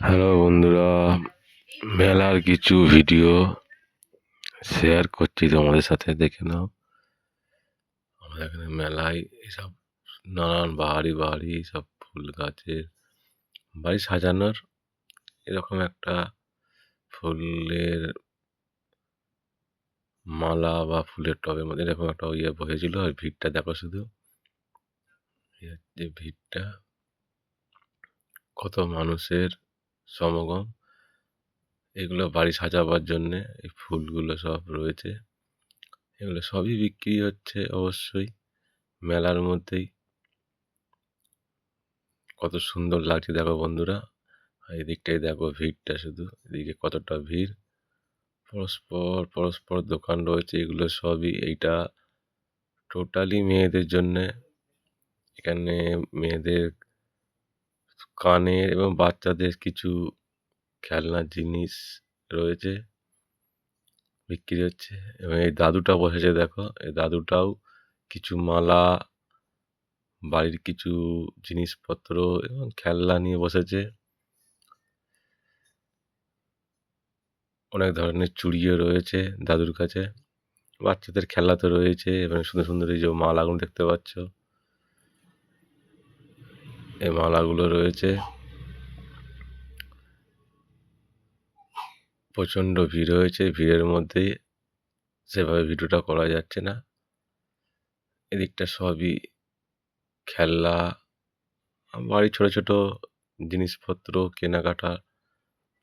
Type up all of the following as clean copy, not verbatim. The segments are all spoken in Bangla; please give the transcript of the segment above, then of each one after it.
হ্যালো বন্ধুরা, মেলার কিছু ভিডিও শেয়ার করছি তোমাদের সাথে, দেখে নাও। আমাদের এখানে মেলায় এসব নানান বাহারি বাহারি সব ফুল গাছের বাড়ি সাজানোর এরকম একটা ফুলের মালা বা ফুলের টবের মধ্যে এরকম একটা বসেছিল। আর ভিড়টা দেখো শুধু, এই হচ্ছে ভিড়টা, কত মানুষের সমাগম। এগুলো বাড়ি সাজাবার জন্যে এই ফুলগুলো সব রয়েছে। এগুলো সবই বিক্রি হচ্ছে অবশ্যই মেলার মধ্যেই। কত সুন্দর লাগছে দেখো বন্ধুরা। আর এদিকটাই দেখো ভিড়টা শুধু, এদিকে কতটা ভিড়। পরস্পর পরস্পর দোকান রয়েছে, এগুলো সবই, এইটা টোটালি মেয়েদের জন্যে। এখানে মেয়েদের কানের এবং বাচ্চাদের কিছু খেলনার জিনিস রয়েছে, বিক্রি হচ্ছে। এবং এই দাদুটা বসেছে দেখো, এই দাদুটাও কিছু মালা, বাড়ির কিছু জিনিসপত্র এবং খেলনা নিয়ে বসেছে। অনেক ধরনের চুড়িও রয়েছে দাদুর কাছে, বাচ্চাদের খেলা তো রয়েছে, এবং সুন্দর সুন্দর এই যে মালাগুলো দেখতে পাচ্ছ, এই মালাগুলো রয়েছে। প্রচণ্ড ভিড় হয়েছে, ভিড়ের মধ্যে সেভাবে ভিডিওটা করা যাচ্ছে না। এদিকটা সবই খেলনা, বাড়ির ছোট ছোট জিনিসপত্র কেনাকাটা,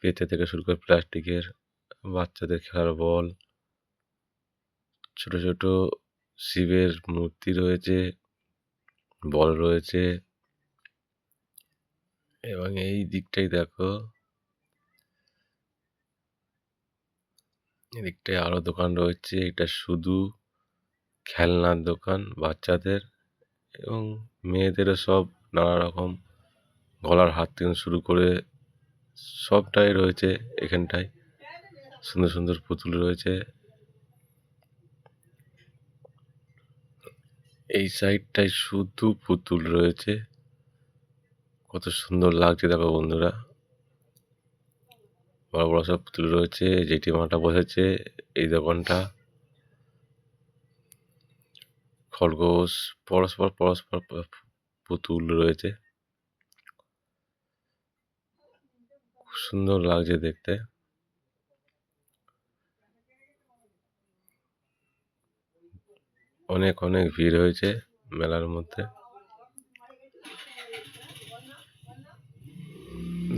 পেতে থেকে শুরু করে প্লাস্টিকের, বাচ্চাদের খেলার বল, ছোট ছোট শিবের মূর্তি রয়েছে, বল রয়েছে। এবং এই দিকটাই দেখো, এদিকটায় আরো দোকান রয়েছে। এটা শুধু খেলনার দোকান বাচ্চাদের, এবং মেয়েদেরও সব নানা রকম গলার হার থেকে শুরু করে সবটাই রয়েছে এখানটায়। সুন্দর সুন্দর পুতুল রয়েছে। এই সাইডটায় শুধু পুতুল রয়েছে, কত সুন্দর লাগছে দেখো বন্ধুরা। বড় বড় সব পুতুল রয়েছে। জেঠিমাটা বসেছে এই দোকানটা, খরগোশ, পরস্পর পরস্পর পুতুল রয়েছে, খুব সুন্দর লাগছে দেখতে। অনেক অনেক ভিড় হয়েছে মেলার মধ্যে।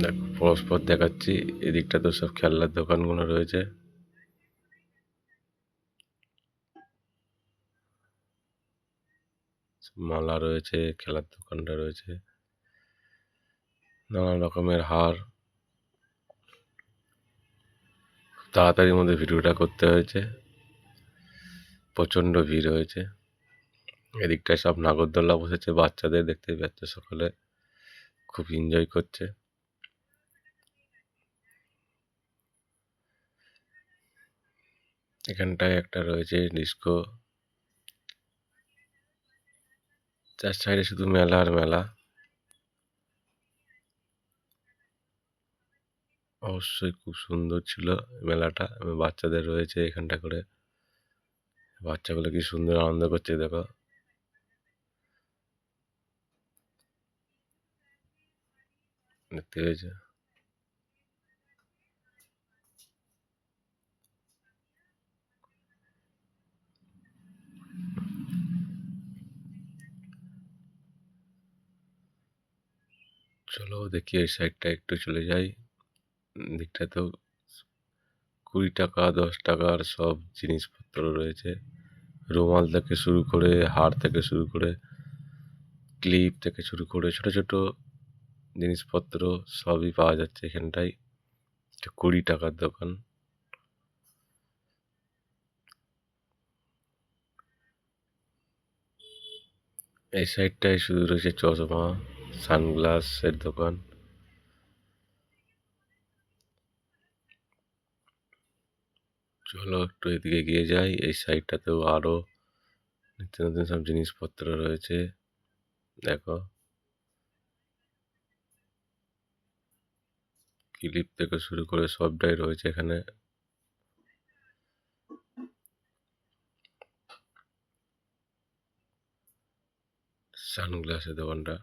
দেখো পরস্পর দেখাচ্ছি, এদিকটা তো সব খেলনার দোকানগুলো রয়েছে। মালা রয়েছে, খেলার দোকানটা রয়েছে, নানা রকমের হার। তাড়াতাড়ির মধ্যে ভিডিওটা করতে হয়েছে, প্রচণ্ড ভিড় হয়েছে। এদিকটায় সব নাগরদোল্লা বসেছে বাচ্চাদের, দেখতে পাচ্ছে সকলে খুব এনজয় করছে। এখানটায় একটা রয়েছে ডিস্কো, চার সাইডে শুধু মেলা আর মেলা। অবশ্যই খুব সুন্দর ছিল মেলাটা, এবং বাচ্চাদের রয়েছে এখানটা করে, বাচ্চাগুলো কি সুন্দর আনন্দ করছে দেখো। দেখতে পেয়েছো, চলো দেখি এই সাইডটা একটু চলে যাই। দিকটা তো 20 টাকা 10 টাকার সব জিনিসপত্র রয়েছে, রুমাল থেকে শুরু করে, হার থেকে শুরু করে, ক্লিপ থেকে শুরু করে ছোট ছোট জিনিসপত্র সবই পাওয়া যাচ্ছে এখানটায়। 20 টাকার দোকান। এই সাইডটায় শুধু রয়েছে চশমা, সানগ্লাসের দোকান। চলো একটু এদিকে এগিয়ে যাই, এই সাইডটাতেও আরো নিত্য নতুন সব জিনিসপত্র রয়েছে দেখো, ক্লিপ থেকে শুরু করে সবটাই রয়েছে এখানে। সানগ্লাসের দোকানটা।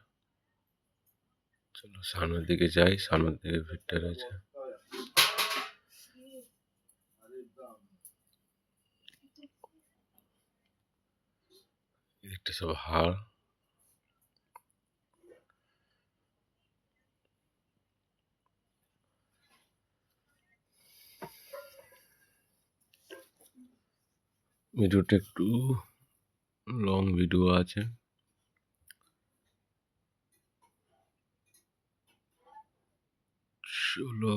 চলো সামনের দিকে যাই, সামনের দিকে ভিড়টা রয়েছে। একটা সব হাড়। ভিডিওটা একটু লং ভিডিও আছে। চলো,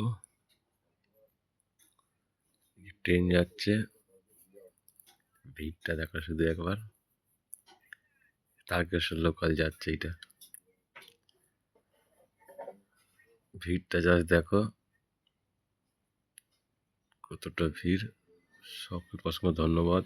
ট্রেন যাচ্ছে, ভিড়টা দেখো শুধু একবার। তারকেশ্বর লোকাল যাচ্ছে এটা। ভিড়টা জাস্ট দেখো কতটা ভিড়। সকলকে অসংখ্য ধন্যবাদ।